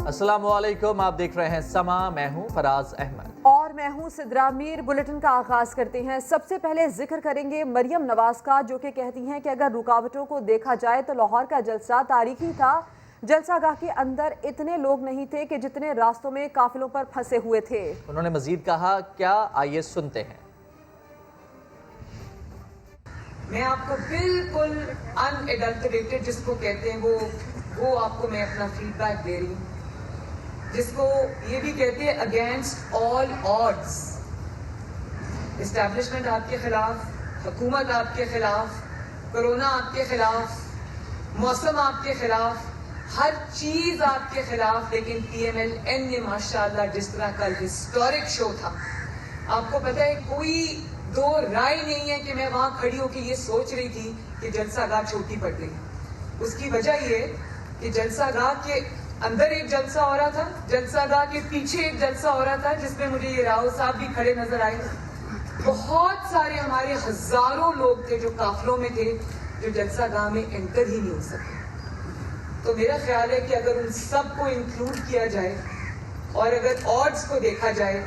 السلام علیکم، آپ دیکھ رہے ہیں سما، میں ہوں فراز احمد اور میں ہوں سدرا میر۔ بلیٹن کا آغاز کرتے ہیں۔ سب سے پہلے ذکر کریں گے مریم نواز کا، جو کہ کہتی ہیں کہ اگر رکاوٹوں کو دیکھا جائے تو لاہور کا جلسہ تاریخی تھا۔ جلسہ گاہ کے اندر اتنے لوگ نہیں تھے کہ جتنے راستوں میں قافلوں پر پھنسے ہوئے تھے۔ انہوں نے مزید کہا، کیا آئیے سنتے ہیں۔ میں آپ کو بالکل ان ایڈلٹریٹڈ جس کو کہتے ہیں وہ آپ کو میں اپنا فیڈ بیک دے رہی ہوں، جس کو یہ بھی کہتے ہیں اگینسٹ آل آڈز۔ اسٹیبلشمنٹ آپ کے خلاف، حکومت آپ کے خلاف، کرونا آپ کے خلاف، موسم آپ کے خلاف، ہر چیز آپ کے خلاف، لیکن پی ایم ایل این نے ماشاءاللہ جس طرح کل ہسٹورک شو تھا، آپ کو پتہ ہے کوئی دو رائے نہیں ہے کہ میں وہاں کھڑی ہو کے یہ سوچ رہی تھی کہ جلسہ گاہ چھوٹی پڑ گئی۔ اس کی وجہ یہ کہ جلسہ گاہ کے اندر ایک جلسہ ہو رہا تھا، جلسہ گاہ کے پیچھے ایک جلسہ ہو رہا تھا جس میں مجھے یہ راؤ صاحب بھی کھڑے نظر آئے۔ بہت سارے ہمارے ہزاروں لوگ تھے جو قافلوں میں تھے، جو جلسہ گاہ میں انٹر ہی نہیں ہو سکے۔ تو میرا خیال ہے کہ اگر ان سب کو انکلوڈ کیا جائے اور اگر آڈز کو دیکھا جائے،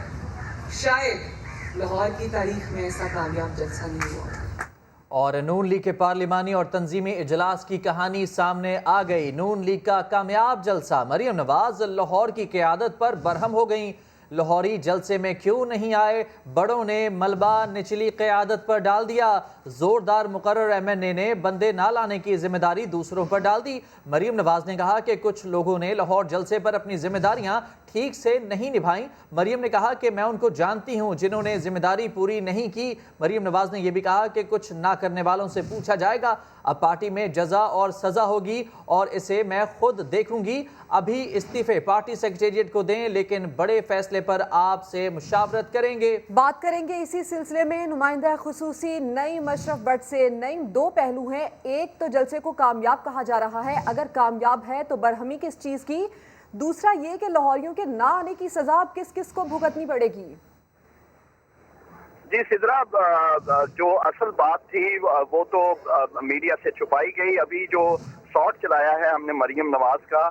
شاید لاہور کی تاریخ میں ایسا کامیاب جلسہ نہیں ہوا۔ اور نون لیگ کے پارلیمانی اور تنظیمی اجلاس کی کہانی سامنے آ گئی۔ نون لیگ کا کامیاب جلسہ، مریم نواز لاہور کی قیادت پر برہم ہو گئیں۔ لاہوری جلسے میں کیوں نہیں آئے؟ بڑوں نے ملبہ نچلی قیادت پر ڈال دیا۔ زوردار مقرر ایم این اے نے بندے نہ لانے کی ذمہ داری دوسروں پر ڈال دی۔ مریم نواز نے کہا کہ کچھ لوگوں نے لاہور جلسے پر اپنی ذمہ داریاں ٹھیک سے نہیں نبھائیں۔ مریم نے کہا کہ میں ان کو جانتی ہوں جنہوں نے ذمہ داری پوری نہیں کی۔ مریم نواز نے یہ بھی کہا کہ کچھ نہ کرنے والوں سے پوچھا جائے گا۔ اب پارٹی میں جزا اور سزا ہوگی اور اسے میں خود دیکھوں گی۔ ابھی استعفے پارٹی سیکریٹریٹ کو دیں، لیکن بڑے فیصلے پر آپ سے مشاورت کریں گے۔ بات کریں گے اسی سلسلے میں نمائندہ خصوصی نعیم اشرف بٹ سے۔ نعیم، دو پہلو ہیں، ایک تو جلسے کو کامیاب کہا جا رہا ہے، اگر کامیاب ہے تو برہمی کس چیز کی؟ دوسرا یہ کہ لاہوریوں کے نہ آنے کی سزا اب کس کس کو بھگتنی پڑے گی؟ جی سدرا، جو اصل بات تھی وہ تو میڈیا سے چھپائی گئی۔ ابھی جو شاٹ چلایا ہے ہم نے مریم نواز کا،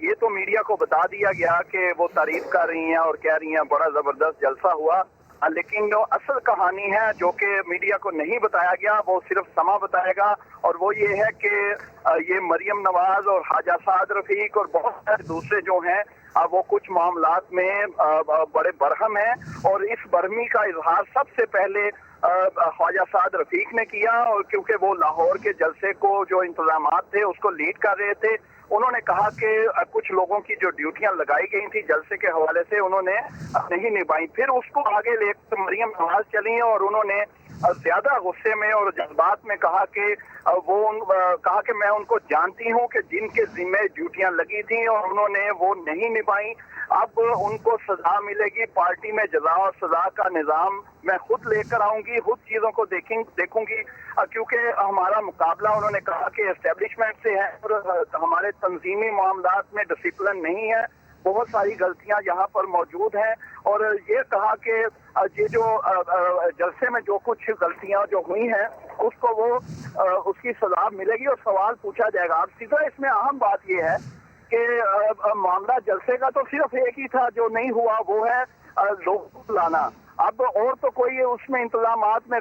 یہ تو میڈیا کو بتا دیا گیا کہ وہ تعریف کر رہی ہیں اور کہہ رہی ہیں بڑا زبردست جلسہ ہوا، لیکن جو اصل کہانی ہے جو کہ میڈیا کو نہیں بتایا گیا وہ صرف سما بتائے گا، اور وہ یہ ہے کہ یہ مریم نواز اور خواجہ سعد رفیق اور بہت سارے دوسرے جو ہیں وہ کچھ معاملات میں بڑے برہم ہیں، اور اس برہمی کا اظہار سب سے پہلے خواجہ سعد رفیق نے کیا، اور کیونکہ وہ لاہور کے جلسے کو جو انتظامات تھے اس کو لیڈ کر رہے تھے۔ انہوں نے کہا کہ کچھ لوگوں کی جو ڈیوٹیاں لگائی گئی تھی جلسے کے حوالے سے انہوں نے نہیں نبھائیں۔ پھر اس کو آگے لے کر مریم نواز چلی اور انہوں نے زیادہ غصے میں اور جذبات میں کہا کہ میں ان کو جانتی ہوں کہ جن کے ذمہ ڈیوٹیاں لگی تھیں اور انہوں نے وہ نہیں نبھائیں، اب ان کو سزا ملے گی۔ پارٹی میں جزا اور سزا کا نظام میں خود لے کر آؤں گی، خود چیزوں کو دیکھوں گی، کیونکہ ہمارا مقابلہ انہوں نے کہا کہ اسٹیبلشمنٹ سے ہے اور ہمارے تنظیمی معاملات میں ڈسپلن نہیں ہے، بہت ساری غلطیاں یہاں پر موجود ہیں، اور یہ کہا کہ یہ جو جلسے میں جو کچھ غلطیاں جو ہوئی ہیں اس کو وہ اس کی سزا ملے گی اور سوال پوچھا جائے گا۔ اب سیدھا اس میں اہم بات یہ ہے کہ معاملہ جلسے کا تو صرف ایک ہی تھا، جو نہیں ہوا وہ ہے لوگوں کو لانا۔ اب اور تو کوئی اس میں انتظامات میں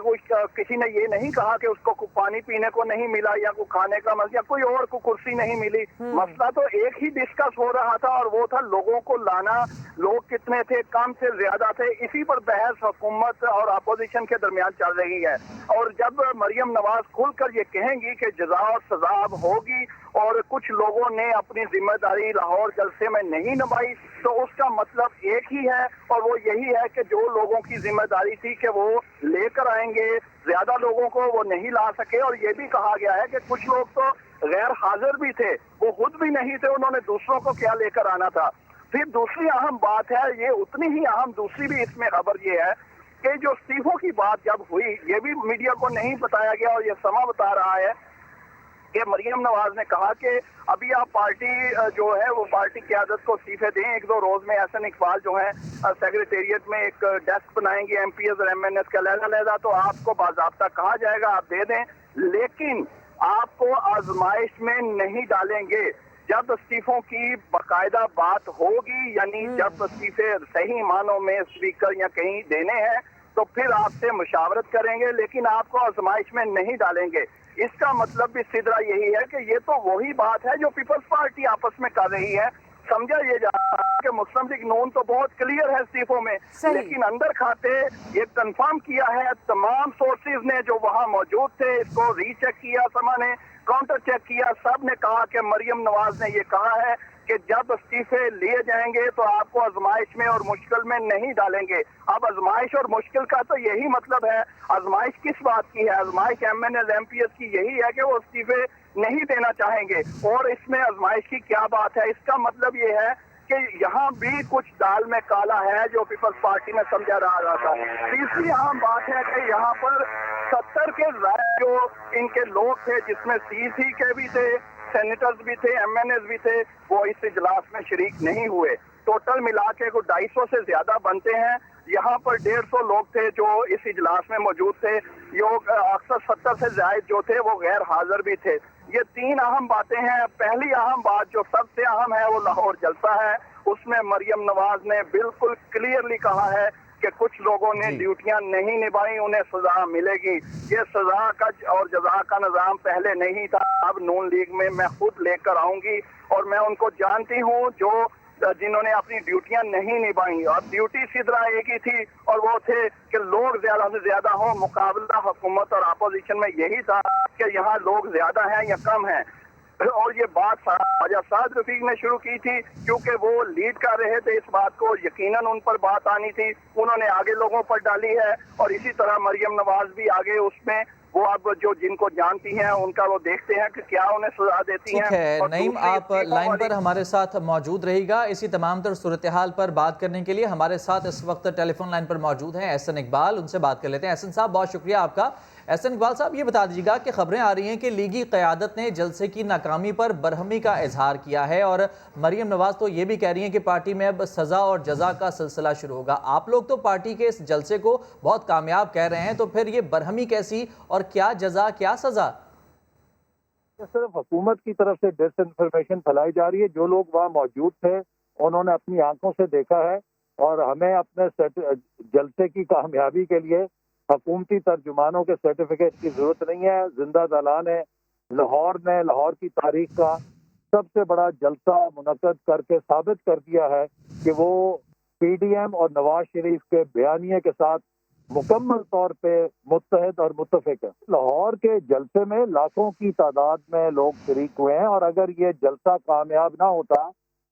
کسی نے یہ نہیں کہا کہ اس کو پانی پینے کو نہیں ملا یا کوئی کھانے کا یا کوئی اور کو کرسی نہیں ملی۔ مسئلہ تو ایک ہی ڈسکس ہو رہا تھا اور وہ تھا لوگوں کو لانا۔ لوگ کتنے تھے، کم سے زیادہ تھے، اسی پر بحث حکومت اور اپوزیشن کے درمیان چل رہی ہے۔ اور جب مریم نواز کھل کر یہ کہیں گی کہ جزا اور سزا اب ہوگی اور کچھ لوگوں نے اپنی ذمہ داری لاہور جلسے میں نہیں نبھائی، تو اس کا مطلب ایک ہی ہے اور وہ یہی ہے کہ جو لوگوں کی ذمہ داری تھی کہ وہ لے کر آئیں گے، زیادہ لوگوں کو وہ نہیں لا سکے۔ اور یہ بھی کہا گیا ہے کہ کچھ لوگ تو غیر حاضر بھی تھے، وہ خود بھی نہیں تھے، انہوں نے دوسروں کو کیا لے کر آنا تھا۔ پھر دوسری اہم بات ہے، یہ اتنی ہی اہم دوسری بھی اس میں خبر یہ ہے کہ جو استعفوں کی بات جب ہوئی، یہ بھی میڈیا کو نہیں بتایا گیا اور یہ سما بتا رہا ہے کہ مریم نواز نے کہا کہ ابھی آپ پارٹی جو ہے وہ پارٹی قیادت کو استعفے دیں، ایک دو روز میں احسن اقبال جو ہیں سیکریٹریٹ میں ایک ڈیسک بنائیں گے ایم پی ایز اور ایم این ایس کا علیحدہ، تو آپ کو باضابطہ کہا جائے گا، آپ دے دیں، لیکن آپ کو آزمائش میں نہیں ڈالیں گے۔ जब इस्तीफों की बाकायदा बात होगी, यानी जब इस्तीफे सही मानों में स्पीकर या कहीं देने हैं तो फिर आपसे मुशावरत करेंगे, लेकिन आपको आजमाइश में नहीं डालेंगे। इसका मतलब भी सीधा यही है कि ये तो वही बात है जो पीपल्स पार्टी आपस में कर रही है। समझा ये जा रहा है कि मुस्लिम लीग नून तो बहुत क्लियर है इस्तीफों में, लेकिन अंदर खाते ये कंफर्म किया है तमाम सोर्सेज ने जो वहां मौजूद थे, इसको रीचेक किया, समा ने काउंटर चेक किया, सब ने कहा कि मरियम नवाज ने ये कहा है कि जब इस्तीफे लिए जाएंगे तो आपको आजमाइश में और मुश्किल में नहीं डालेंगे। अब आजमाइश और मुश्किल का तो यही मतलब है। आजमाइश किस बात की है? आजमाइश MNAs MPs की यही है कि वो इस्तीफे नहीं देना चाहेंगे। और इसमें आजमाइश की क्या बात है? इसका मतलब ये है कि यहाँ भी कुछ दाल में काला है जो पीपल्स पार्टी में समझा रहा था। तीसरी अहम बात है कि यहाँ पर 70 के जो इनके लोग थे, जिसमें CC के भी थे, सेनेटर्स भी थे, MNAs भी थे, वो इस इजलास में शरीक नहीं हुए। टोटल मिला के 250 से ज्यादा बनते हैं। यहाँ पर 150 लोग थे जो इस इजलास में मौजूद थे। अक्सर 70 से ज्यादा जो थे वो गैर हाजिर भी थे। ये 3 अहम बातें हैं। पहली अहम बात जो सबसे अहम है वो लाहौर जलसा है। उसमें मरियम नवाज ने बिल्कुल क्लियरली कहा है कि कुछ लोगों ने ड्यूटियां नहीं निभाई, उन्हें सजा मिलेगी। ये सजा का और जजा का निजाम पहले नहीं था, अब नून लीग में मैं खुद लेकर आऊंगी और मैं उनको जानती हूँ जो जिन्होंने अपनी ड्यूटियां नहीं निभाई। और ड्यूटी सीधा एक ही थी और वो थे कि लोग ज्यादा से ज्यादा हो। मुकाबला हुकूमत और अपोजिशन में यही था कि यहाँ लोग ज्यादा हैं या कम हैं। और ये बात ख्वाजा साद रफीक ने शुरू की थी क्योंकि वो लीड कर रहे थे इस बात को, यकीनन उन पर बात आनी थी, उन्होंने आगे लोगों पर डाली है। और इसी तरह मरियम नवाज भी आगे उसमें वो अब जो जिनको जानती हैं उनका वो देखते हैं कि क्या उन्हें सजा देती हैं। ठीक है नईम, आप लाइन पर हमारे साथ मौजूद रहिएगा। इसी तमाम तर सूरत हाल पर बात करने के लिए हमारे साथ इस वक्त टेलीफोन लाइन पर मौजूद हैं एहसन इकबाल, उनसे बात कर लेते हैं। एहसन साहब, बहुत शुक्रिया आपका। एहसन इकबाल साहब, ये बता दीजिएगा कि खबरें आ रही हैं कि लीगी क़यादत ने जलसे की नाकामी पर बरहमी का इजहार किया है और मरियम नवाज तो ये भी कह रही हैं कि पार्टी में अब सज़ा और जजा का सिलसिला शुरू होगा। आप लोग तो पार्टी के इस जलसे को बहुत कामयाब कह रहे हैं, तो फिर ये बरहमी कैसी और क्या जजा क्या सज़ा? सिर्फ हुकूमत की तरफ से डिसइंफॉर्मेशन फैलाई जा रही है। जो लोग वहाँ मौजूद थे उन्होंने अपनी आंखों से देखा है और हमें अपने जलसे की कामयाबी के लिए हुकूमती तर्जुमानों के सर्टिफिकेट की जरूरत नहीं है। जिंदा दलान है। लाहौर ने लाहौर की तारीख का सबसे बड़ा जलसा मुनक्कद करके साबित कर दिया है कि वो PDM और नवाज शरीफ के बयानिए के साथ मुकम्मल तौर पे मुत्तहद और मुत्तफिक है। लाहौर के जलसे में लाखों की तादाद में लोग शरीक हुए हैं और अगर ये जलसा कामयाब ना होता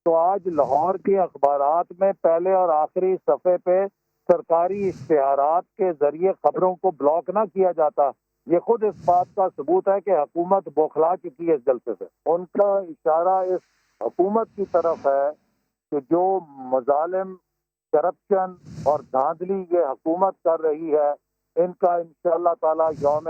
तो आज लाहौर के अखबारात में पहले और आखिरी सफ़े पे सरकारी इश्तिहारात के जरिए खबरों को ब्लॉक ना किया जाता। ये खुद इस बात का सबूत है कि हुकूमत बौखला चुकी है इस जलसे से। उनका इशारा इस हुकूमत की तरफ है कि जो मजालिम, करप्शन और धांधली ये हुकूमत कर रही है, इनका इंशाअल्लाह ताला यौम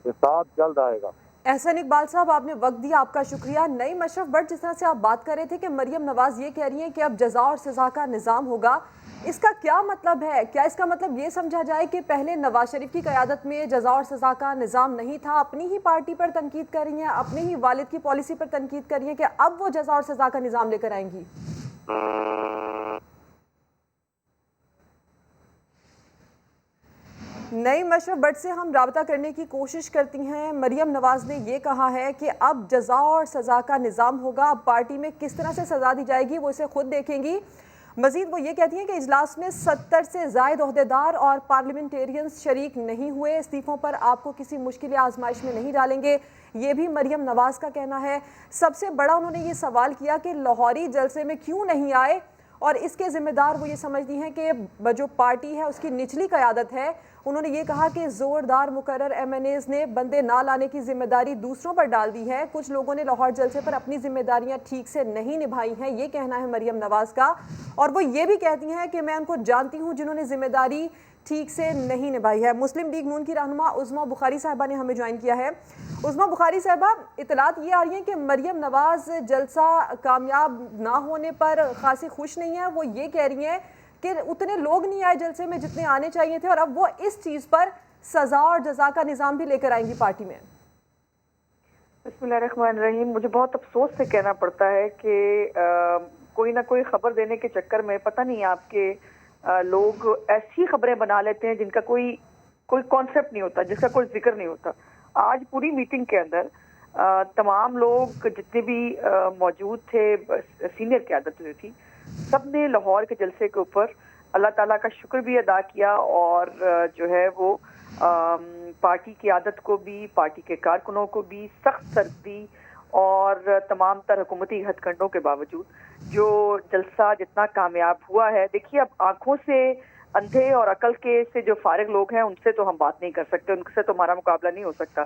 हिसाब जल्द आएगा। एहसन इकबाल साहब, आपने वक्त दिया, आपका शुक्रिया। नईम अशरफ भट्ट, जिस तरह से आप बात कर रहे थे कि मरियम नवाज ये कह रही हैं कि अब जजा और सजा का निज़ाम होगा, इसका क्या मतलब है? क्या इसका मतलब ये समझा जाए कि पहले नवाज शरीफ की क़यादत में जजा और सजा का निज़ाम नहीं था, अपनी ही पार्टी पर तनकीद कर रही हैं, अपने ही वालिद की पॉलिसी पर तनकीद कर रही हैं कि अब वो जजा और सजा का निज़ाम लेकर आएंगी? नईम अशरफ भट्ट से हम राबता करने की कोशिश करती हैं। मरियम नवाज ने ये कहा है कि अब जजा और सज़ा का निज़ाम होगा, अब पार्टी में किस तरह से सज़ा दी जाएगी वो इसे खुद देखेंगी। मजीद वो ये कहती हैं कि इजलास में 70 से ज़ायद ओहदेदार और पार्लियामेंटेरियंस शरीक नहीं हुए। इस्तीफ़ों पर आपको किसी मुश्किल आजमाइश में नहीं डालेंगे, ये भी मरियम नवाज का कहना है। सबसे बड़ा उन्होंने ये सवाल किया कि लाहौरी जलसे में क्यों नहीं आए और इसके ज़िम्मेदार वो ये समझती हैं कि जो पार्टी है उसकी निचली क़यादत है। उन्होंने ये कहा कि ज़ोरदार मुकर्रर MNAs ने बंदे ना लाने की जिम्मेदारी दूसरों पर डाल दी है। कुछ लोगों ने लाहौर जलसे पर अपनी जिम्मेदारियां ठीक से नहीं निभाई हैं, ये कहना है मरियम नवाज का। और वो ये भी कहती हैं कि मैं उनको जानती हूँ जिन्होंने जिम्मेदारी ठीक से नहीं निभाई है। मुस्लिम लीग नून की रहनुमा उज़्मा बुखारी साहिबा ने हमें ज्वाइन किया है। उज़्मा बुखारी साहिबा, इतलात ये आ रही है कि मरियम नवाज जलसा कामयाब ना होने पर खासी खुश नहीं है। वो ये कह रही हैं कि उतने लोग नहीं आए जलसे में जितने आने चाहिए थे और अब वो इस चीज़ पर सज़ा और जजा का निज़ाम भी लेकर आएंगी पार्टी में। بسم اللہ الرحمن الرحیم. مجھے بہت افسوس سے کہنا پڑتا ہے کہ کوئی نہ کوئی خبر دینے کے چکر میں پتہ نہیں آپ کے لوگ ایسی خبریں بنا لیتے ہیں جن کا کوئی کانسیپٹ نہیں ہوتا, جس کا کوئی ذکر نہیں ہوتا. آج پوری میٹنگ کے اندر تمام لوگ جتنے بھی موجود تھے, سینئر قیادت جو تھی, سب نے لاہور کے جلسے کے اوپر اللہ تعالیٰ کا شکر بھی ادا کیا اور جو ہے وہ پارٹی قیادت کو بھی, پارٹی کے کارکنوں کو بھی سخت سردی اور تمام تر حکومتی ہتھ کنڈوں کے باوجود جو جلسہ جتنا کامیاب ہوا ہے. دیکھیے, اب آنکھوں سے اندھے اور عقل کے سے جو فارغ لوگ ہیں ان سے تو ہم بات نہیں کر سکتے, ان سے تو ہمارا مقابلہ نہیں ہو سکتا.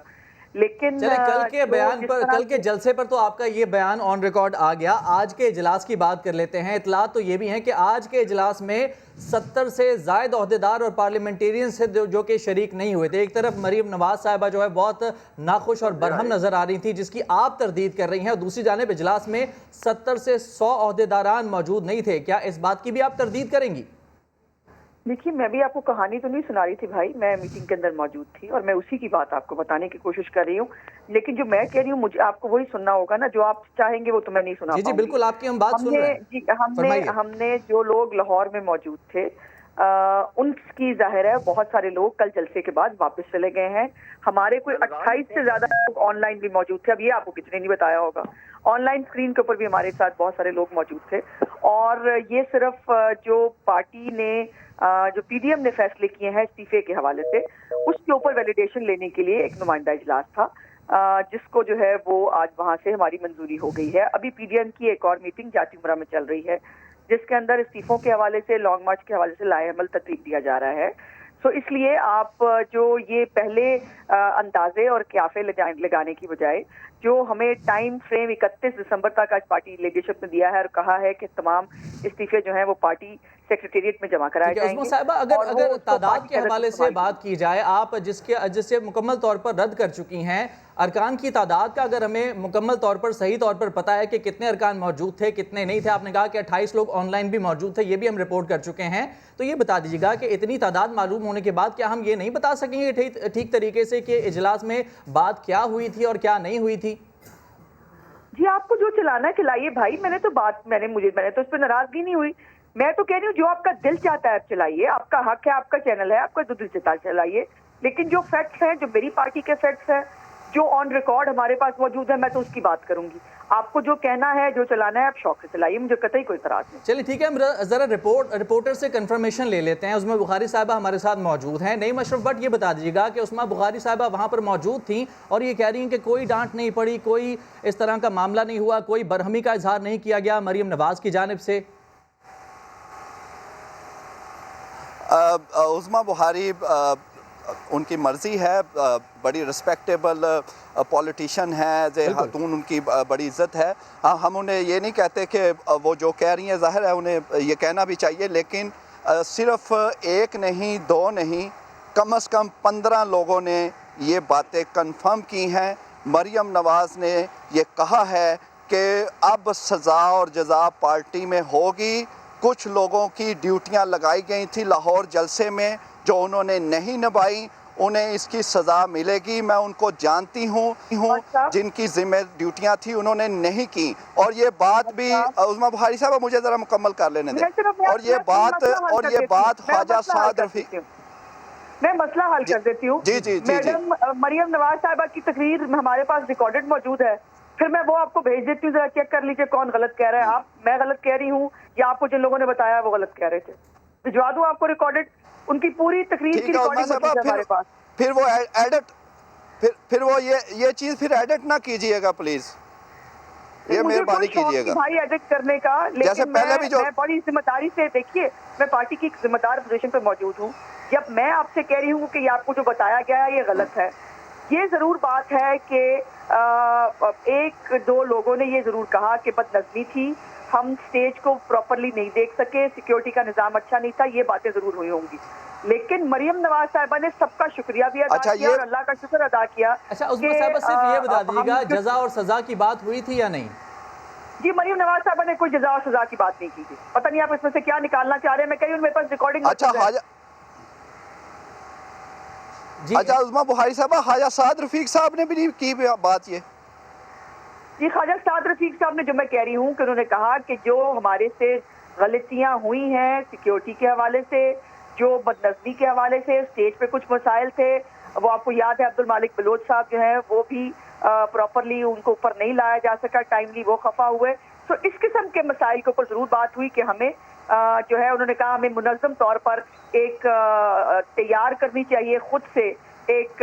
لیکن کل کے بیان پر, کل کے جلسے پر تو آپ کا یہ بیان آن ریکارڈ آ گیا. آج کے اجلاس کی بات کر لیتے ہیں. اطلاعات تو یہ بھی ہیں کہ آج کے اجلاس میں 70 سے زائد عہدیدار اور پارلیمنٹیرین سے جو کہ شریک نہیں ہوئے تھے. ایک طرف مریم نواز صاحبہ جو ہے بہت ناخوش اور برہم نظر آ رہی تھی, جس کی آپ تردید کر رہی ہیں, اور دوسری جانب اجلاس میں 70 سے 100 عہدیداران موجود نہیں تھے. کیا اس بات کی بھی آپ تردید کریں گی؟ دیکھیے, میں بھی آپ کو کہانی تو نہیں سنا رہی تھی بھائی, میں میٹنگ کے اندر موجود تھی اور میں اسی کی بات آپ کو بتانے کی کوشش کر رہی ہوں. لیکن جو میں کہہ رہی ہوں مجھے آپ کو وہی سننا ہوگا نا, جو آپ چاہیں گے وہ تو میں نہیں سنا پاؤں گی. جی بالکل, آپ کی ہم بات سن رہے ہیں. ہم نے جو لوگ لاہور میں موجود تھے ان کی ظاہر ہے بہت سارے لوگ کل جلسے کے بعد واپس چلے گئے ہیں. ہمارے کوئی 28 سے زیادہ لوگ آن لائن بھی موجود تھے. اب یہ آپ کو کتنے نہیں بتایا ہوگا, آن لائن اسکرین کے اوپر بھی ہمارے ساتھ بہت سارے لوگ موجود تھے. اور یہ صرف جو پارٹی نے جو پی ڈی ایم نے فیصلے کیے ہیں استعفے کے حوالے سے, اس کے اوپر ویلیڈیشن لینے کے لیے ایک نمائندہ اجلاس تھا, جس کو جو ہے وہ آج وہاں سے ہماری منظوری ہو گئی ہے. ابھی پی ڈی ایم کی ایک اور میٹنگ جاتی عمرہ میں چل رہی ہے, جس کے اندر استعفوں کے حوالے سے, لانگ مارچ کے حوالے سے لائحہ عمل ترتیب دیا جا رہا ہے. سو اس لیے آپ جو یہ پہلے اندازے اور قیافے لگانے کی بجائے جو ہمیں ٹائم فریم 31 دسمبر تک آج پارٹی لیڈرشپ نے دیا ہے اور کہا ہے کہ تمام استعفے جو ہیں وہ پارٹی سیکریٹریٹ میں جمع کرائے جائیں گے. صاحبہ, اگر تعداد کے حوالے سے بات کی جائے, آپ جس سے مکمل طور پر رد کر چکی ہیں, ارکان کی تعداد کا اگر ہمیں مکمل طور پر صحیح طور پر پتا ہے کہ کتنے ارکان موجود تھے, کتنے نہیں تھے. آپ نے کہا کہ 28 لوگ آن لائن بھی موجود تھے, یہ بھی ہم رپورٹ کر چکے ہیں. تو یہ بتا دیجیے گا کہ اتنی تعداد معلوم ہونے کے بعد کیا ہم یہ نہیں بتا سکیں گے ٹھیک طریقے سے کہ اجلاس میں بات کیا ہوئی تھی اور کیا نہیں ہوئی تھی؟ جی, آپ کو جو چلانا ہے چلائیے بھائی. میں نے تو اس پہ ناراضگی نہیں ہوئی. میں تو کہہ رہی ہوں جو آپ کا دل چاہتا ہے آپ چلائیے, آپ کا حق ہے, آپ کا چینل ہے, آپ کا جو دل چاہتا ہے چلائیے. لیکن جو فیکٹس ہیں, جو میری پارٹی کے فیکٹس ہیں, جو آن ریکارڈ ہمارے پاس موجود ہے, میں تو اس کی بات کروں گی. آپ کو جو کہنا ہے, جو چلانا ہے, آپ شوق سے چلائیے, مجھے قطعی کوئی اعتراض نہیں. چلیے ٹھیک ہے, ہم ذرا رپورٹر سے کنفرمیشن لے لیتے ہیں. عظمیٰ بخاری صاحبہ ہمارے ساتھ موجود ہیں. نعیم اشرف بٹ, یہ بتا دیجیے گا کہ عظمیٰ بخاری صاحبہ وہاں پر موجود تھیں اور یہ کہہ رہی ہیں کہ کوئی ڈانٹ نہیں پڑی, کوئی اس طرح کا معاملہ نہیں ہوا, کوئی برہمی کا اظہار نہیں کیا گیا مریم نواز کی جانب سے. عظمیٰ بخاری ان کی مرضی ہے, بڑی رسپیکٹیبل پولیٹیشین ہے, خاتون ان کی بڑی عزت ہے. ہم انہیں یہ نہیں کہتے کہ وہ جو کہہ رہی ہیں ظاہر ہے انہیں یہ کہنا بھی چاہیے, لیکن صرف ایک نہیں, دو نہیں, کم از کم 15 لوگوں نے یہ باتیں کنفرم کی ہیں. مریم نواز نے یہ کہا ہے کہ اب سزا اور جزا پارٹی میں ہوگی. کچھ لوگوں کی ڈیوٹیاں لگائی گئی تھیں لاہور جلسے میں جو انہوں نے نہیں نبھائی, انہیں اس کی سزا ملے گی. میں ان کو جانتی ہوں جن کی ذمہ ڈیوٹیاں تھیں انہوں نے نہیں کی. اور یہ بات بھی عظمیٰ بخاری صاحب مجھے ذرا مکمل کر لینے دیں. اور یہ بات خواجہ سعد رفیق, میں مسئلہ حل کر دیتی ہوں. جی میڈم مریم نواز صاحبہ کی تقریر ہمارے پاس ریکارڈڈ موجود ہے, پھر میں وہ آپ کو بھیج دیتی ہوں, ذرا چیک کر لیجیے کون غلط کہہ رہا ہے. آپ, میں غلط کہہ رہی ہوں یا آپ کو جن لوگوں نے بتایا وہ غلط کہہ رہے تھے. بھجوا دوں آپ کو ریکارڈڈ, ان کی پوری تقریر کی ریکارڈنگ موجود ہے ہمارے پاس. پھر وہ ایڈٹ, پھر وہ یہ چیز پھر ایڈٹ نہ کیجئے گا پلیز, یہ مہربانی کیجئے گا بھائی ایڈٹ کرنے کا. لیکن میں بڑی ذمہ داری سے, دیکھیے میں پارٹی کی ذمہ دار پوزیشن پہ موجود ہوں. جب میں آپ سے کہہ رہی ہوں کہ یہ آپ کو جو بتایا گیا ہے یہ غلط ہے, یہ ضرور بات ہے کہ ایک دو لوگوں نے یہ ضرور کہا کہ بد نظمی تھی, ہم سٹیج کو پراپرلی نہیں دیکھ سکے, سیکیورٹی کا نظام اچھا نہیں تھا, یہ باتیں ضرور ہوئی ہوں گی. لیکن مریم نواز صاحبہ نے سب کا شکریہ بھی ادا کیا اور اللہ کا شکر ادا کیا. اچھا عظمیٰ صاحبہ, صرف یہ بتا دیجیے گا جزا اور سزا کی بات ہوئی تھی یا نہیں؟ جی, مریم نواز صاحبہ نے کوئی جزا اور سزا کی بات نہیں کی تھی. پتہ نہیں آپ اس میں سے کیا نکالنا چاہ رہے ہیں, میں کہہ رہی ہوں میرے پاس ریکارڈنگ. اچھا عظمیٰ بخاری صاحبہ, خواجہ سعد رفیق صاحب نے بھی نہیں کی بات. یہ جی خواجہ سعد رفیق صاحب نے جو میں کہہ رہی ہوں کہ انہوں نے کہا کہ جو ہمارے سے غلطیاں ہوئی ہیں سیکیورٹی کے حوالے سے، جو بدنظمی کے حوالے سے، اسٹیج پہ کچھ مسائل تھے، وہ آپ کو یاد ہے عبد المالک بلوچ صاحب جو ہیں وہ بھی پراپرلی ان کو اوپر نہیں لایا جا سکا، ٹائملی وہ خفا ہوئے. تو اس قسم کے مسائل کے اوپر ضرور بات ہوئی کہ ہمیں جو ہے انہوں نے کہا ہمیں منظم طور پر ایک تیار کرنی چاہیے، خود سے ایک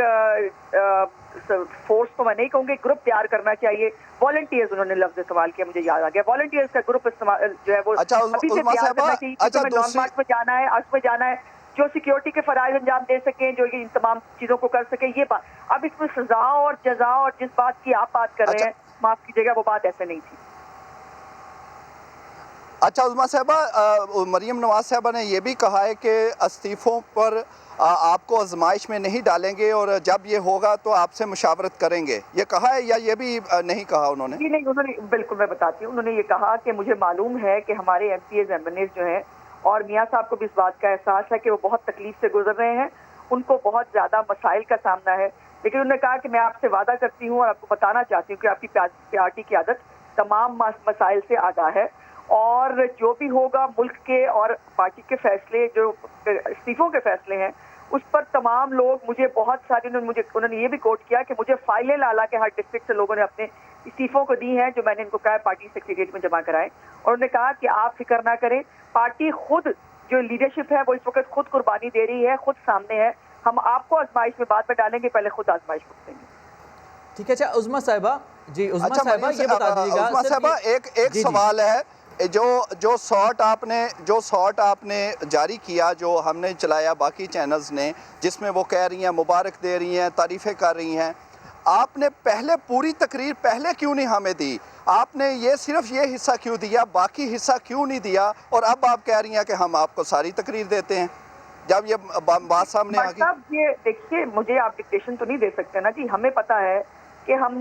فورس تو میں نہیں کہوں گے، گروپ تیار کرنا چاہیے. والنٹیئرز انہوں نے لفظ استعمال کیا، مجھے یاد آ گیا، والنٹیئرز کا گروپ استعمال جو ہے وہ ابھی سے تیار کرنا چاہیے. ہمیں لانگ مارچ میں جانا ہے، عرص میں جانا ہے، جو سیکیورٹی کے فرائض انجام دے سکیں، جو ان تمام چیزوں کو کر سکیں. یہ بات اب اس میں سزا اور جزا اور جس بات کی آپ بات کر رہے ہیں، معاف کیجیے گا، وہ بات ایسے نہیں تھی. اچھا عظمیٰ صاحبہ، مریم نواز صاحبہ نے یہ بھی کہا ہے کہ استعفوں پر آپ کو آزمائش میں نہیں ڈالیں گے اور جب یہ ہوگا تو آپ سے مشاورت کریں گے، یہ کہا ہے یا یہ بھی نہیں کہا انہوں نے؟ نہیں، انہوں نے بالکل، میں بتاتی ہوں، انہوں نے یہ کہا کہ مجھے معلوم ہے کہ ہمارے M P As M N As جو ہیں، اور میاں صاحب کو بھی اس بات کا احساس ہے کہ وہ بہت تکلیف سے گزر رہے ہیں، ان کو بہت زیادہ مسائل کا سامنا ہے، لیکن انہوں نے کہا کہ میں آپ سے وعدہ کرتی ہوں اور آپ کو بتانا چاہتی ہوں کہ آپ کی پارٹی کی عادت تمام مسائل سے آگاہ ہے، اور جو بھی ہوگا ملک کے اور پارٹی کے فیصلے، جو استعفوں کے فیصلے ہیں، اس پر تمام لوگ، مجھے بہت سارے انہوں نے یہ بھی کوٹ کیا کہ مجھے فائلیں لالا کے ہر ڈسٹرکٹ سے لوگوں نے اپنے استعفوں کو دی ہیں، جو میں نے ان کو کہا پارٹی سیکریٹریٹ میں جمع کرائیں. اور انہوں نے کہا کہ آپ فکر نہ کریں، پارٹی خود جو لیڈرشپ ہے وہ اس وقت خود قربانی دے رہی ہے، خود سامنے ہے، ہم آپ کو آزمائش میں بعد میں ڈالیں گے، پہلے خود آزمائش کریں گے. ٹھیک ہے. اچھا عظمیٰ صاحبہ، جی عظمیٰ صاحبہ یہ بتا دیجیے گا، عظمیٰ صاحبہ ایک سوال ہے، جو سارٹ آپ نے جاری کیا، جو ہم نے چلایا باقی چینلز نے، جس میں وہ کہہ رہی ہیں، مبارک دے رہی ہیں، تعریفیں کر رہی ہیں، آپ نے پہلے پوری تقریر پہلے کیوں نہیں ہمیں دی؟ آپ نے صرف یہ حصہ کیوں دیا، باقی حصہ کیوں نہیں دیا؟ اور اب آپ کہہ رہی ہیں کہ ہم آپ کو ساری تقریر دیتے ہیں جب یہ بات سامنے آ گئی. مطلب یہ دیکھیے، مجھے آپ ڈکٹیشن تو نہیں دے سکتے نا جی، ہمیں پتا ہے کہ ہم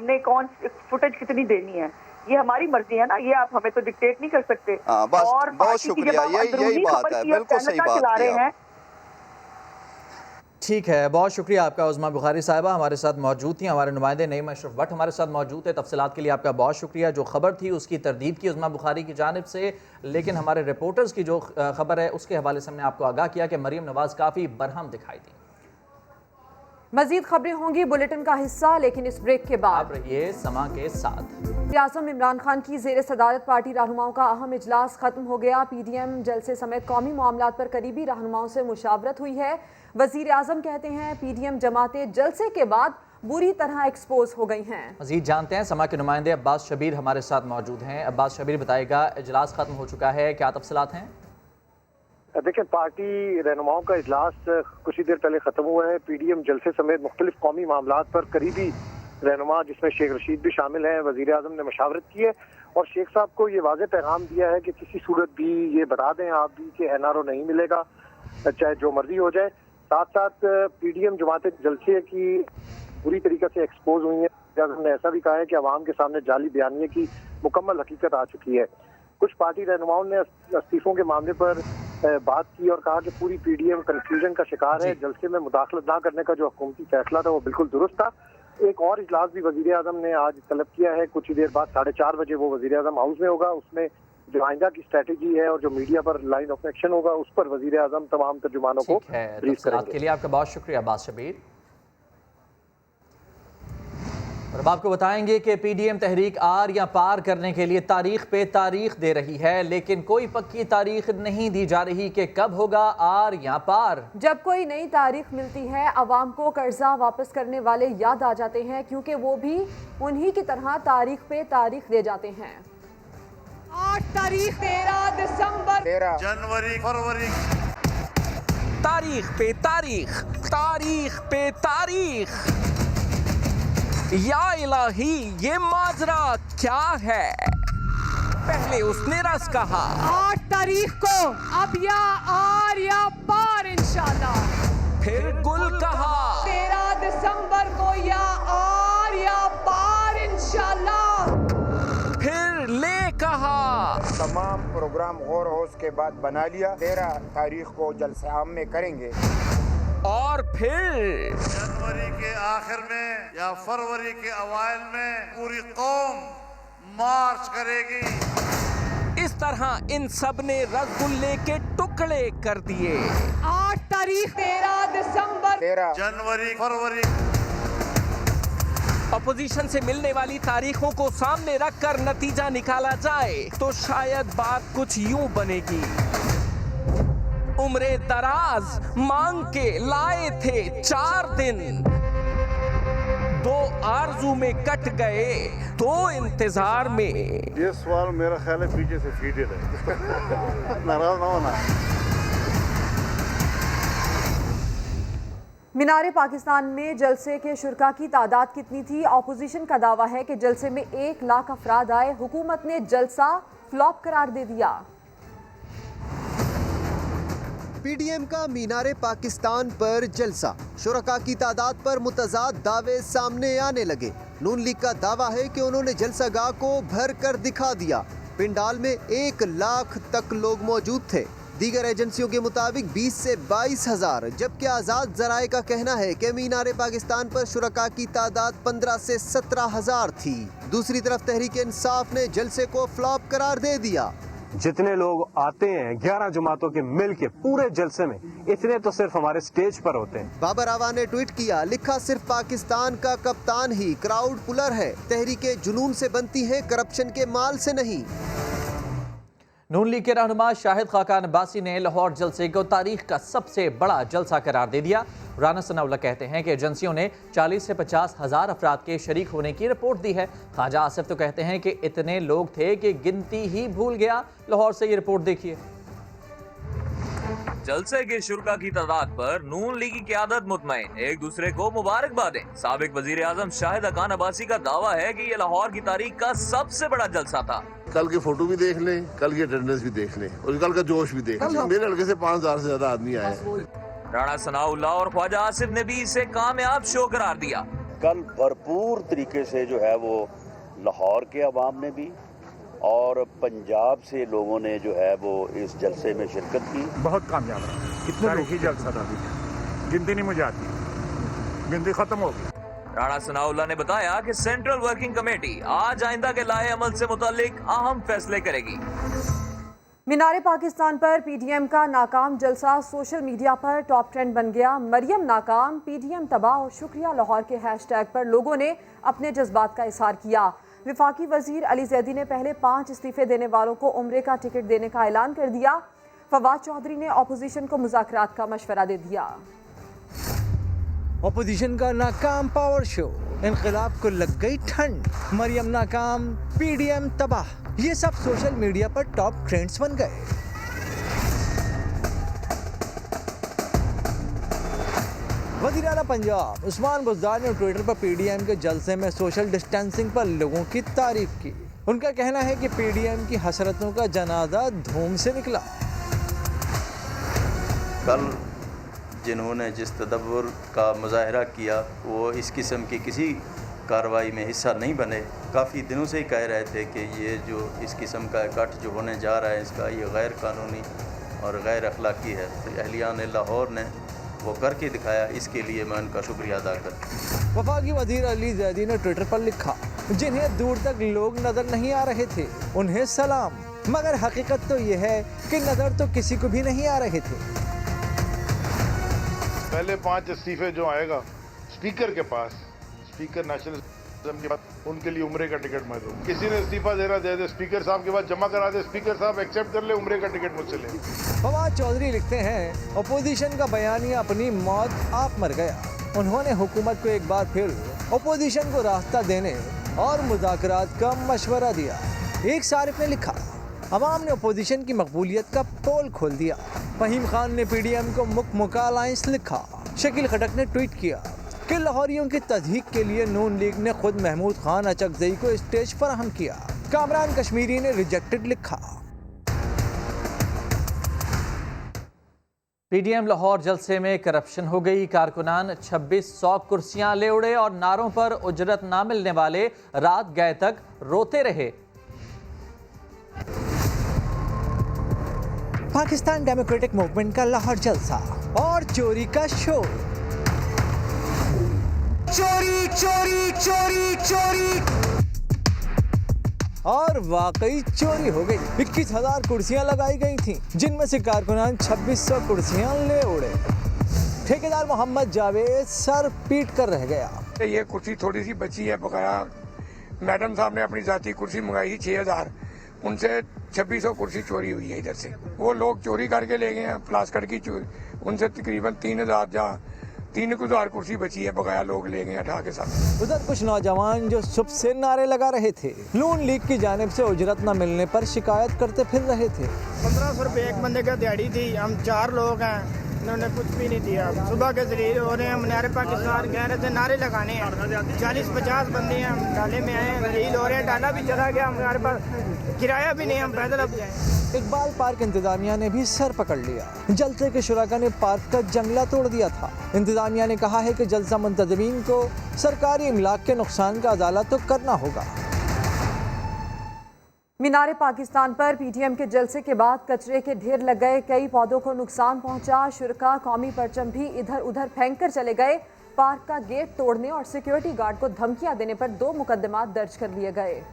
نے کون فوٹیج کتنی دینی ہے، یہ ہماری مرضی ہے نا، یہ آپ ہمیں تو ڈکٹیٹ نہیں کر سکتے. اور بہت شکریہ، یہی بات ہے، بالکل صحیح بات چلا رہے ہیں. ٹھیک ہے، بہت شکریہ آپ کا عظمیٰ بخاری صاحبہ، ہمارے ساتھ موجود تھیں. ہمارے نمائندے نعیم اشرف بٹ ہمارے ساتھ موجود ہے. تفصیلات کے لیے آپ کا بہت شکریہ. جو خبر تھی اس کی تردید کی عظمیٰ بخاری کی جانب سے، لیکن ہمارے رپورٹرز کی جو خبر ہے اس کے حوالے سے ہم نے آپ کو آگاہ کیا کہ مریم نواز کافی برہم دکھائی دی. مزید خبریں ہوں گی بلیٹن کا حصہ، لیکن اس بریک کے بعد آپ رہیے سما کے ساتھ. وزیراعظم عمران خان کی زیر صدارت پارٹی رہنماؤں کا اہم اجلاس ختم ہو گیا. پی ڈی ایم جلسے سمیت قومی معاملات پر قریبی رہنماؤں سے مشاورت ہوئی ہے. وزیر اعظم کہتے ہیں پی ڈی ایم جماعتیں جلسے کے بعد بری طرح ایکسپوز ہو گئی ہیں. مزید جانتے ہیں، سما کے نمائندے عباس شبیر ہمارے ساتھ موجود ہیں. عباس شبیر بتائے گا، اجلاس ختم ہو چکا ہے، کیا تفصیلات ہیں؟ دیکھیں، پارٹی رہنماؤں کا اجلاس کچھ ہی دیر پہلے ختم ہوا ہے. پی ڈی ایم جلسے سمیت مختلف قومی معاملات پر قریبی رہنما، جس میں شیخ رشید بھی شامل ہیں، وزیر اعظم نے مشاورت کی ہے اور شیخ صاحب کو یہ واضح پیغام دیا ہے کہ کسی صورت بھی یہ بتا دیں آپ بھی کہ این آر او نہیں ملے گا، چاہے جو مرضی ہو جائے. ساتھ ساتھ پی ڈی ایم جماعتیں جلسے کی بری طریقے سے ایکسپوز ہوئی ہیں. وزیر اعظم نے ایسا بھی کہا ہے کہ عوام کے سامنے جعلی بیانیے کی مکمل حقیقت آ چکی ہے. کچھ پارٹی رہنماؤں نے استعفوں کے معاملے پر بات کی اور کہا کہ پوری پی ڈی ایم کنفیوژن کا شکار ہے. جلسے میں مداخلت نہ کرنے کا جو حکومتی فیصلہ تھا وہ بالکل درست تھا. ایک اور اجلاس بھی وزیر اعظم نے آج طلب کیا ہے. کچھ ہی دیر بعد 4:30 بجے وہ وزیر اعظم ہاؤس میں ہوگا. اس میں جو آئندہ کی اسٹریٹجی ہے اور جو media per line of action ہوگا، اس پر وزیر اعظم تمام ترجمانوں کو بریف کریں گے. کے لیے آپ کا بہت شکریہ عباس شبیر. اور اب آپ کو بتائیں گے کہ پی ڈی ایم تحریک آر یا پار کرنے کے لیے تاریخ پہ تاریخ دے رہی ہے، لیکن کوئی پکی تاریخ نہیں دی جا رہی کہ کب ہوگا آر یا پار. جب کوئی نئی تاریخ ملتی ہے، عوام کو قرضہ واپس کرنے والے یاد آ جاتے ہیں، کیونکہ وہ بھی انہی کی طرح تاریخ پہ تاریخ دے جاتے ہیں. 8 تاریخ، 13 دسمبر، 13 جنوری، فروری، تاریخ پہ تاریخ، تاریخ پہ تاریخ. یا الہی، یہ ماجرا کیا ہے؟ پہلے اس نے رس کہا 8 تاریخ کو اب یا آر یا پار انشاءاللہ، پھر گل کہا 13 دسمبر کو یا آر یا پار انشاءاللہ، پھر لے کہا. تمام پروگرام غور و خوض کے بعد بنا لیا. 13 تاریخ کو جلسہ عام میں کریں گے. اور फिर जनवरी के आखिर में या फरवरी के अवाइल में पूरी कौम मार्च करेगी। इस तरह इन सब ने रसगुल्ले के टुकड़े कर दिए। 8 तारीख 13 दिसंबर जनवरी फरवरी अपोजिशन से मिलने वाली तारीखों को सामने रखकर नतीजा निकाला जाए तो शायद बात कुछ यूं बनेगी। उम्रे दराज मांग के लाए थे 4 दिन, 2 आरजू में कट गए, 2 इंतजार में। ये सवाल मेरा ख्याल है पीछे से फीडेड है। नाराज ना होना। मीनारे पाकिस्तान में जलसे के शुरका की तादाद कितनी थी? ऑपोजिशन का दावा है कि जलसे में 1 लाख अफराद आए। हुकूमत ने जलसा फ्लॉप करार दे दिया। पीडीएम का मीनारे पाकिस्तान पर जलसा, शुरका की तादाद पर मुतजाद दावे सामने आने लगे। नून लीग का दावा है कि उन्होंने जलसागाह को भर कर दिखा दिया। पिंडाल में 1 लाख तक लोग मौजूद थे। दीगर एजेंसियों के मुताबिक 20 से 22 हजार, जबकि आज़ाद ज़राए का कहना है कि मीनारे पाकिस्तान पर शुरका की तादाद 15 से 17 हजार थी। दूसरी तरफ तहरीक इंसाफ ने जलसे को फ्लॉप करार दे दिया। जितने लोग आते हैं 11 जमातों के मिल के पूरे जलसे में, इतने तो सिर्फ हमारे स्टेज पर होते हैं। बाबर आवा ने ट्वीट किया, लिखा सिर्फ पाकिस्तान का कप्तान ही क्राउड पुलर है। तहरीके जुनून से बनती है, करप्शन के माल से नहीं। नून लीग के रहनुमा शाहिद खाकान अब्बासी ने लाहौर जलसे को तारीख का सबसे बड़ा जलसा करार दे दिया। राना सनाउल्लाह कहते हैं कि एजेंसियों ने 40 से 50 हजार अफराद के शरीक होने की रिपोर्ट दी है। ख्वाजा आसिफ तो कहते हैं कि इतने लोग थे कि गिनती ही भूल गया। लाहौर से ये रिपोर्ट देखिए। जलसे के शुरका की तादाद पर नून लीग की क़यादत मुतमईन, एक दूसरे को मुबारकबादें। साबिक वजीर आजम शाहिद खाकान अब्बासी का दावा है कि ये लाहौर की तारीख का सबसे बड़ा जलसा था। कल की फोटो भी देख लें, कल की अटेंडेंस भी देख लें और कल का जोश भी देख लें। मेरे लड़के से 5000 से ज्यादा आदमी आए हैं। राना सनाउल्लाह और ख्वाजा आसिफ ने भी इसे कामयाब शो करार दिया। कल भरपूर तरीके से जो है वो लाहौर के अवाम ने भी और पंजाब से लोगों ने जो है वो इस जलसे में शिरकत की। बहुत कामयाब रहा। कितने लोग ही जलसा था, गिनती नहीं मुझे आती, गिनती खत्म हो गई। राना सनाउल्लाह ने बताया कि सेंट्रल वर्किंग कमेटी आज आइंदा के लाए अमल से मुतालिक अहम फैसले करेगी। मीनारे पाकिस्तान पर पीडीएम का नाकाम जलसा सोशल मीडिया पर टॉप ट्रेंड बन गया। मरियम नाकाम, पीडीएम तबाह और शुक्रिया लाहौर के हैशटैग पर लोगों ने अपने जज्बात का इजहार किया। वफाकी वजीर अली जैदी ने पहले 5 इस्तीफे देने वालों को उम्रे का टिकट देने का ऐलान कर दिया। फवाद चौधरी ने अपोजिशन को मुज़ाकरात का मशवरा दे दिया। अपोजिशन का नाकाम पावर शो, इनकलाब को लग गई ठंड, मरियम नाकाम, पीडीएम तबाह, ये सब सोशल मीडिया पर टॉप ट्रेंड्स बन गए। वज़ीर आला पंजाब उस्मान बुज़दार ने ट्विटर पर पीडीएम के जलसे में सोशल डिस्टेंसिंग पर लोगों की तारीफ की। उनका कहना है कि पीडीएम की हसरतों का जनाजा धूम से निकला। कल जिन्होंने जिस तदब्बुर का मुजाहरा किया वो इस किस्म की किसी कार्रवाई में हिस्सा नहीं बने। काफ़ी दिनों से ही कह रहे थे कि ये जो इस किस्म का इकट्ठ जो होने जा रहा है इसका ये गैर कानूनी और गैर अखलाकी है। तो अहलियान लाहौर ने वो करके दिखाया, इसके लिए मैं उनका शुक्रिया अदा करता हूँ। वफाकी वज़ीर अली जैदी ने ट्विटर पर लिखा, जिन्हें दूर तक लोग नज़र नहीं आ रहे थे उन्हें सलाम, मगर हकीकत तो ये है कि नज़र तो किसी को भी नहीं आ रहे थे। पहले 5 इस्तीफे जो आएगा स्पीकर के पास, स्पीकर नेशनल के पास, उनके लिए उम्रे का टिकट मैं दूँ। किसी ने इस्तीफा देना दे दे, स्पीकर साहब के पास जमा करा दे, स्पीकर साहब एक्सेप्ट कर ले, उम्रे का टिकट मुझसे ले। फवाद चौधरी लिखते हैं, अपोजिशन का बयानिया अपनी मौत आप मर गया। उन्होंने हुकूमत को एक बार फिर अपोजिशन को रास्ता देने और मुज़ाकरात का मशवरा दिया। एक सारिफ ने लिखा, अवाम ने अपोजिशन की मकबूलियत का पोल खोल दिया। फहीम खान ने पीडीएम को मुकमुका अलायंस लिखा। शकील खटक ने ट्वीट किया कि लाहौरियों की तज़हीक के लिए नून लीग ने खुद महमूद खान अचकज़ई को स्टेज फराहम किया। कामरान कश्मीरी ने रिजेक्टेड लिखा। पीडीएम लाहौर जलसे में करप्शन हो गई। कारकुनान 2600 कुर्सियां ले उड़े और नारों पर उजरत ना मिलने वाले रात गए तक रोते रहे। पाकिस्तान डेमोक्रेटिक मूवमेंट का लाहौर जलसा और चोरी का शो। चोरी चोरी चोरी चोरी। और वाकई चोरी हो गई। 21,000 कुर्सियां लगाई गई थीं, जिनमें से कारकुनान 2600 कुर्सियां ले उड़े। ठेकेदार मोहम्मद जावेद सर पीट कर रह गया। ये कुर्सी थोड़ी सी बची है, बकाया मैडम साहब ने अपनी जाती कुर्सी मंगाई थी 6,000, उनसे 2600 कुर्सी चोरी हुई है इधर से। वो लोग चोरी करके ले गए हैं प्लास्टिक की चोरी, उनसे तकरीबन 3,000 कुर्सी बची है, बकाया लोग ले गए उठा के साथ। उधर कुछ नौजवान जो सुबह से नारे लगा रहे थे, नून लीग की जानिब से उजरत न मिलने पर शिकायत करते फिर रहे थे। 1500 रुपये एक बंदे का दिहाड़ी थी, हम 4 लोग हैं, इन्होंने कुछ भी नहीं दिया। सुबह के जलील हो रहे हैं, मीनार पाकिस्तान कह रहे थे नारे लगाने हैं, 40-50 बंदे हैं, डाले में आए जलील हो रहे हैं, डाला भी चला गया, हमारे पास किराया भी नहीं, हम पैदल अब जाए। इकबाल पार्क इंतजामिया ने भी सर पकड़ लिया। जलसे के शुराका ने पार्क का जंगला तोड़ दिया था। इंतजामिया ने कहा है कि जलसा मुंतजमीन को सरकारी इमलाक के नुकसान का अदाला तो करना होगा। मीनार पाकिस्तान पर पीटीएम के जलसे के बाद कचरे के ढेर लग गए, कई पौधों को नुकसान पहुंचा। शुरका कौमी परचम भी इधर उधर फेंक कर चले गए। पार्क का गेट तोड़ने और सिक्योरिटी गार्ड को धमकियां देने पर 2 मुकदमात दर्ज कर लिए गए।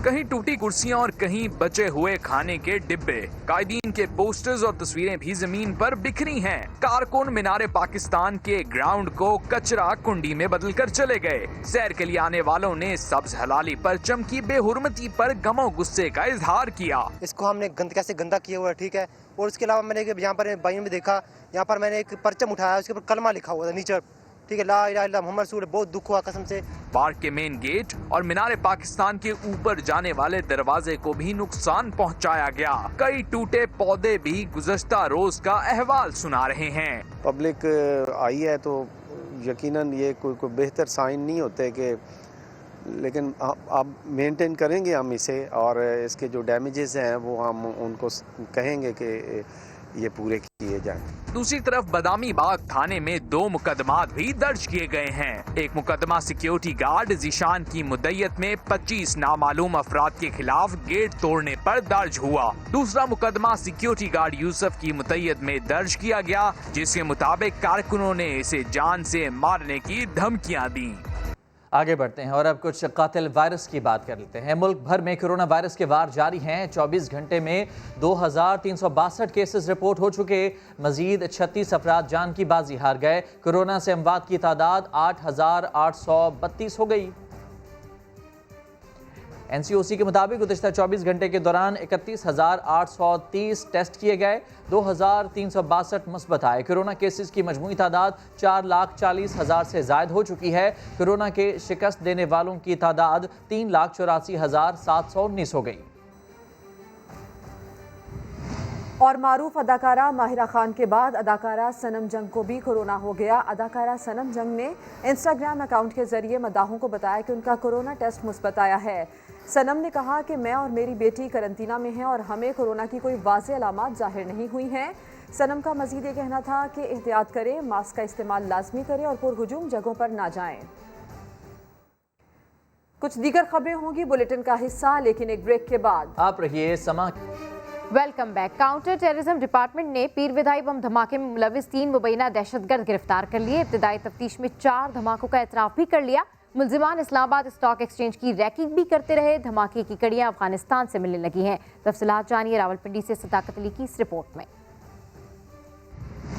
कहीं टूटी कुर्सियां और कहीं बचे हुए खाने के डिब्बे, कायदीन के पोस्टर्स और तस्वीरें भी जमीन पर बिखरी हैं। कारकुन मीनार पाकिस्तान के ग्राउंड को कचरा कुंडी में बदल कर चले गए। सैर के लिए आने वालों ने सब्ज हलाली परचम की बेहुरमती पर गमो गुस्से का इजहार किया। इसको हमने कैसे गंदा किया हुआ है, ठीक है। और उसके अलावा मैंने यहाँ पर भाइयों में देखा, यहाँ पर मैंने एक परचम उठाया, उसके ऊपर कलमा लिखा हुआ था नीचे, ठीक है, ला इलाहा इल्लल्लाह मुहम्मद रसूल। बहुत दुख हुआ कसम से। पार्क के मेन गेट और मीनार पाकिस्तान के ऊपर जाने वाले दरवाजे को भी नुकसान पहुंचाया गया। कई टूटे पौधे भी गुज़श्ता रोज का अहवाल सुना रहे हैं। पब्लिक आई है तो यकीनन ये कोई बेहतर साइन नहीं होते कि, लेकिन अब मेंटेन करेंगे हम इसे, और इसके जो डैमेजेस हैं वो हम उनको कहेंगे कि ये पूरे किए जाएं। दूसरी तरफ बदामी बाग थाने में 2 मुकदमात भी दर्ज किए गए हैं। एक मुकदमा सिक्योरिटी गार्ड जीशान की मुद्दयत में 25 नामालूम अफराद के खिलाफ गेट तोड़ने पर दर्ज हुआ। दूसरा मुकदमा सिक्योरिटी गार्ड यूसुफ की मुद्दयत में दर्ज किया गया, जिसके मुताबिक कारकुनों ने इसे जान से मारने की धमकियां दी। आगे बढ़ते हैं और अब कुछ कातिल वायरस की बात कर लेते हैं। मुल्क भर में कोरोना वायरस के वार जारी हैं। 24 घंटे में 2362 केसेस रिपोर्ट हो चुके। मजीद 36 अफराद जान की बाजी हार गए। कोरोना से अमवात की तादाद 8832 हो गई। एनसीओसी के मुताबिक गुज़श्ता 24 घंटे के दौरान 31,830 टेस्ट किए गए, 2,362 मुस्बत आए। कोरोना केसेस की मजमूई तादाद 4,40,000 से ज़ायद हो चुकी है। कोरोना के शिकस्त देने वालों की तादाद 3,84,719 हो गई। और मारूफ अदाकारा माहिरा खान के बाद अदाकारा सनम जंग को भी कोरोना हो गया। अदाकारा सनम जंग ने इंस्टाग्राम अकाउंट के जरिए मदाहों को बताया कि उनका कोरोना टेस्ट मुस्बत आया है। सनम ने कहा कि मैं और मेरी बेटी करंतना में हैं और हमें कोरोना की कोई वाज़ेह अलामात जाहिर नहीं हुई हैं। सनम का मजीद ये कहना था कि एहतियात करें, मास्क का इस्तेमाल लाजमी करें और पुरहुजूम जगहों पर ना जाएं। कुछ दीगर खबरें होंगी बुलेटिन का हिस्सा, लेकिन एक ब्रेक के बाद। आप रहिए समा। Welcome back. Counter terrorism department ने पीर विदाई बम धमाके में मुलविस 3 मुबैना दहशतगर्द गिरफ्तार कर लिए। इब्तदाई तफ्तीश में 4 धमाकों का एतराफ़ भी कर लिया। मुल्जिमान इस्लामाबाद स्टॉक एक्सचेंज की रैकिंग भी करते रहे। धमाके की कड़ियां अफगानिस्तान से मिलने लगी हैं। तफसीलात जानिए रावलपिंडी से सदाकत अली की इस रिपोर्ट में।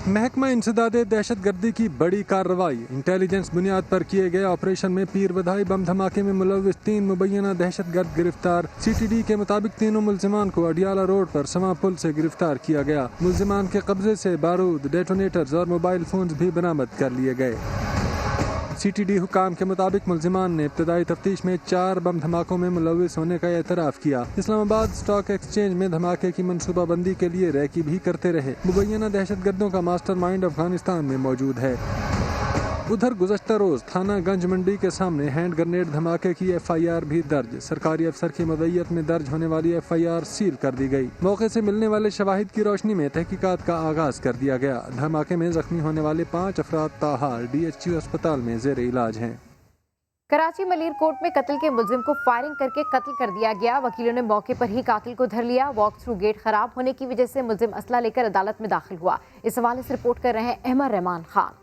महकमा इंसदादे दहशतगर्दी की बड़ी कार्रवाई। इंटेलिजेंस बुनियाद पर किए गए ऑपरेशन में पीर बधाई बम धमाके में मुलविस 3 मुबैना दहशतगर्द गिरफ्तार। सीटीडी के मुताबिक तीनों मुल्जिमान को अडियाला रोड पर समा पुल से गिरफ्तार किया गया। मुल्जिमान के कब्जे से बारूद, डेटोनेटर्स और मोबाइल फोन्स भी बरामद कर लिए गए। सीटीडी हुकाम के मुताबिक मुल्जिमान ने इब्तदाई तफ्तीश में 4 बम धमाकों में मुलविस होने का एतराफ़ किया। इस्लामाबाद स्टॉक एक्सचेंज में धमाके की मनसूबाबंदी के लिए रैकी भी करते रहे। मुबैना दहशतगर्दों का मास्टरमाइंड अफगानिस्तान में मौजूद है। उधर गुज़श्ता रोज थाना गंज मंडी के सामने हैंड ग्रेनेड धमाके की FIR भी दर्ज। सरकारी अफसर की मुद्दयत में दर्ज होने वाली FIR सील कर दी गई। मौके से मिलने वाले शवाहिद की रोशनी में तहकीकात का आगाज कर दिया गया। धमाके में जख्मी होने वाले 5 अफराद ताहाल DHU अस्पताल में ज़ेर इलाज हैं। कराची मलीर कोर्ट में कत्ल के मुलजिम को फायरिंग करके कत्ल कर दिया गया। वकीलों ने मौके पर ही कातिल को धर लिया। वॉक थ्रू गेट खराब होने की वजह से मुलजिम असला लेकर अदालत में दाखिल हुआ। इस हवाले से रिपोर्ट कर रहे हैं अहमद रहमान खान।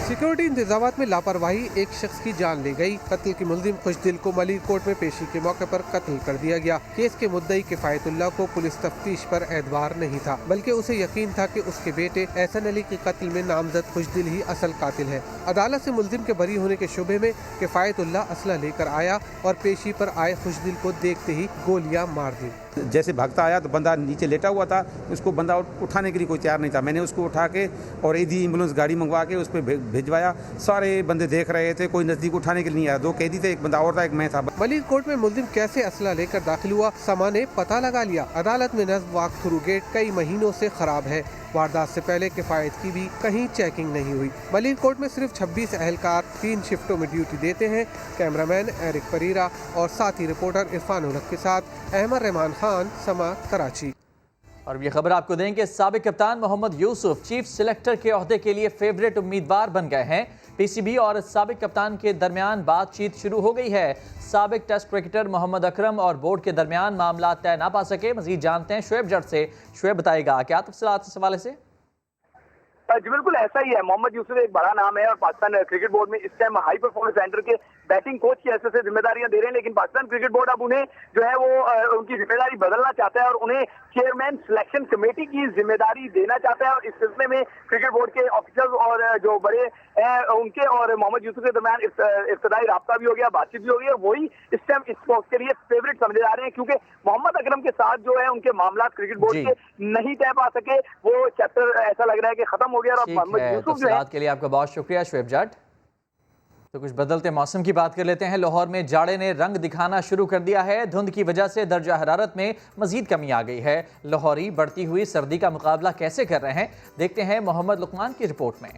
सिक्योरिटी इंतजामात में लापरवाही एक शख्स की जान ले गई। कत्ल के मुलजिम खुशदिल को मलीर कोर्ट में पेशी के मौके पर कत्ल कर दिया गया। केस के मुद्दई किफायतुल्लाह को पुलिस तफ्तीश पर एतबार नहीं था, बल्कि उसे यकीन था कि उसके बेटे एहसन अली के कत्ल में नामजद खुशदिल ही असल कातिल है। अदालत से मुलजिम के बरी होने के शुबे में किफायतुल्लाह असला लेकर आया और पेशी पर आए खुशदिल को देखते ही गोलियां मार दी। जैसे भागता आया तो बंदा नीचे लेटा हुआ था, उसको बंदा उठाने के लिए कोई तैयार नहीं था। मैंने उसको उठा के और ईदी एम्बुलेंस गाड़ी मंगवा के उस पर भिजवाया। सारे बंदे देख रहे थे, कोई नजदीक उठाने के लिए नहीं आया। 2 कैदी थे, एक बंदा और था, एक मैं था। मलीर कोर्ट में मुलजिम कैसे असला लेकर दाखिल हुआ, समा ने पता लगा लिया। अदालत में नस्ब वॉक थ्रू गेट कई महीनों से खराब है। वारदात से पहले किफायत की भी कहीं चेकिंग नहीं हुई। मलीर कोर्ट में सिर्फ 26 अहलकार 3 शिफ्टों में ड्यूटी देते हैं। कैमरामैन एरिक परीरा और साथी रिपोर्टर इरफान उल हक के साथ अहमद रहमान खान, समा, कराची। और ये खबर आपको दें कि साबिक कप्तान मोहम्मद यूसुफ चीफ सिलेक्टर के ओहदे के लिए फेवरेट उम्मीदवार बन गए हैं। पीसीबी और साबिक कप्तान के दरमियान बातचीत शुरू हो गई है। साबिक टेस्ट क्रिकेटर मोहम्मद अकरम और बोर्ड के दरमियान मामला तय ना पा सके। मजीद जानते हैं शुएब जट से। शुएब बताएगा क्या तफसीलात इस हवाले से? जी बिल्कुल ऐसा ही है। मोहम्मद यूसुफ एक बड़ा नाम है और पाकिस्तान क्रिकेट बोर्ड में इस टाइम हाई परफॉर्मेंस सेंटर के बैटिंग कोच की हैसियत से जिम्मेदारियां दे रहे हैं, लेकिन पाकिस्तान क्रिकेट बोर्ड अब उन्हें जो है वो उनकी जिम्मेदारी बदलना चाहता है और उन्हें चेयरमैन सिलेक्शन कमेटी की जिम्मेदारी देना चाहता है। और इस सिलसिले में क्रिकेट बोर्ड के ऑफिसर्स और जो बड़े हैं उनके और मोहम्मद यूसुफ के दरमियान इब्तदाई राब्ता भी हो गया, बातचीत भी हो गई। वही इस टाइम इस पोस्ट के लिए फेवरेट समझे जा रहे हैं, क्योंकि मोहम्मद अकरम के साथ जो है उनके मामला क्रिकेट बोर्ड के नहीं तय पा सके। वो चैप्टर ऐसा लग रहा है कि खत्म हो गया। और मोहम्मद यूसुफ जो है के लिए आपका बहुत शुक्रिया शुएब जट। तो कुछ बदलते मौसम की बात कर लेते हैं। लाहौर में जाड़े ने रंग दिखाना शुरू कर दिया है। धुंध की वजह से दर्जा हरारत में मजीद कमी आ गई है। लाहौरी बढ़ती हुई सर्दी का मुकाबला कैसे कर रहे हैं, देखते हैं मोहम्मद लुकमान की रिपोर्ट में।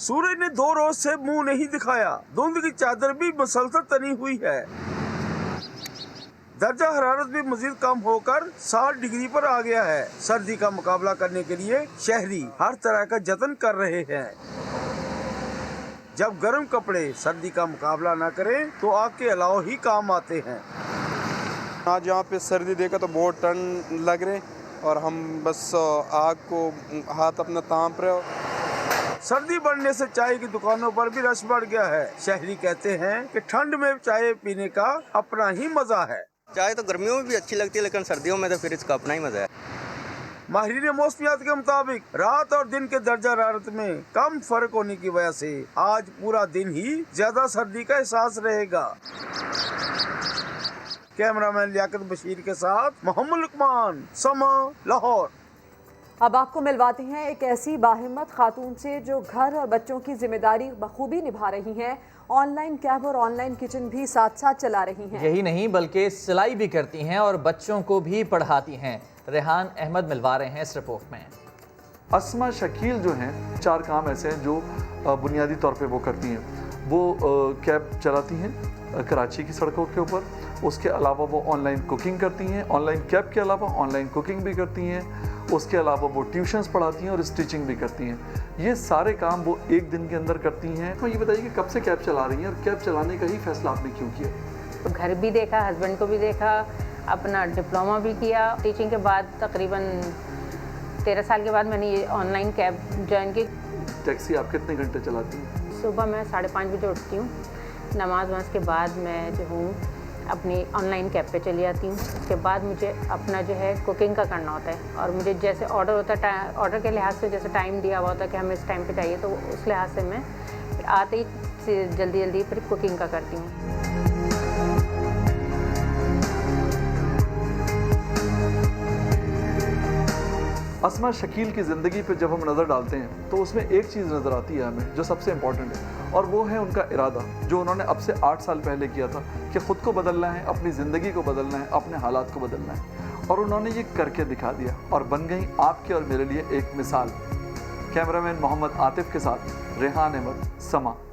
सूरज ने 2 रोज से मुंह नहीं दिखाया। धुंध की चादर भी मुसलसल तनी हुई है। दर्जा हरारत भी मजीद कम होकर 60 डिग्री पर आ गया है। सर्दी का मुकाबला करने के लिए शहरी हर तरह का जतन कर रहे हैं। जब गर्म कपड़े सर्दी का मुकाबला ना करें तो आग के अलावा ही काम आते हैं। आज यहाँ पे सर्दी देखा तो बहुत ठंड लग रहे और हम बस आग को हाथ अपना ताप रहे। सर्दी बढ़ने से चाय की दुकानों पर भी रश बढ़ गया है। शहरी कहते हैं कि ठंड में चाय पीने का अपना ही मजा है। चाय तो गर्मियों में भी अच्छी लगती है, लेकिन सर्दियों में तो फिर इसका अपना ही मजा है। माहिरीन मौसमियात के मुताबिक रात और दिन के दर्जा हरारत में कम फर्क होने की वजह से आज पूरा दिन ही ज्यादा सर्दी का एहसास रहेगा। कैमरामैन लियाकत बशीर के साथ मोहम्मद लुकमान, समा, लाहौर। अब आपको मिलवाते हैं एक ऐसी बाहिम्मत खातून से जो घर और बच्चों की जिम्मेदारी बखूबी निभा रही हैं। ऑनलाइन कैब और ऑनलाइन किचन भी साथ साथ चला रही हैं। यही नहीं बल्कि सिलाई भी करती हैं और बच्चों को भी पढ़ाती हैं। रेहान अहमद मिलवा रहे हैं इस रिपोर्ट में। अस्मा शकील जो हैं 4 काम ऐसे हैं जो बुनियादी तौर पे वो करती हैं। वो कैब चलाती हैं कराची की सड़कों के ऊपर। उसके अलावा वो ऑनलाइन कुकिंग करती हैं। ऑनलाइन कैब के अलावा ऑनलाइन कुकिंग भी करती हैं। उसके अलावा वो ट्यूशन्स पढ़ाती हैं और स्टिचिंग भी करती हैं। ये सारे काम वो एक दिन के अंदर करती हैं। तो ये बताइए कि कब से कैब चला रही हैं और कैब चलाने का ही फैसला आपने क्यों किया? तो घर भी देखा, हस्बैंड को भी देखा, अपना डिप्लोमा भी किया। टीचिंग के बाद तकरीबन 13 साल के बाद मैंने ये ऑनलाइन कैब ज्वाइन की। टैक्सी आप कितने घंटे चलाती हैं? सुबह मैं 5:30 बजे उठती हूँ। नमाज के बाद मैं जो हूँ अपनी ऑनलाइन कैब पे चली जाती हूँ। उसके बाद मुझे अपना जो है कुकिंग का करना होता है और मुझे जैसे ऑर्डर होता है, ऑर्डर के लिहाज से जैसे टाइम दिया हुआ होता है कि हमें इस टाइम पे चाहिए, तो उस लिहाज से मैं आते ही जल्दी फिर कुकिंग का करती हूँ। अस्मा शकील की ज़िंदगी पे जब हम नज़र डालते हैं तो उसमें एक चीज़ नज़र आती है हमें जो सबसे इम्पॉर्टेंट है, और वो है उनका इरादा जो उन्होंने अब से 8 साल पहले किया था कि ख़ुद को बदलना है, अपनी ज़िंदगी को बदलना है, अपने हालात को बदलना है, और उन्होंने ये करके दिखा दिया और बन गई आपके और मेरे लिए एक मिसाल। कैमरामैन मोहम्मद आतिफ के साथ रेहान अहमद, समा।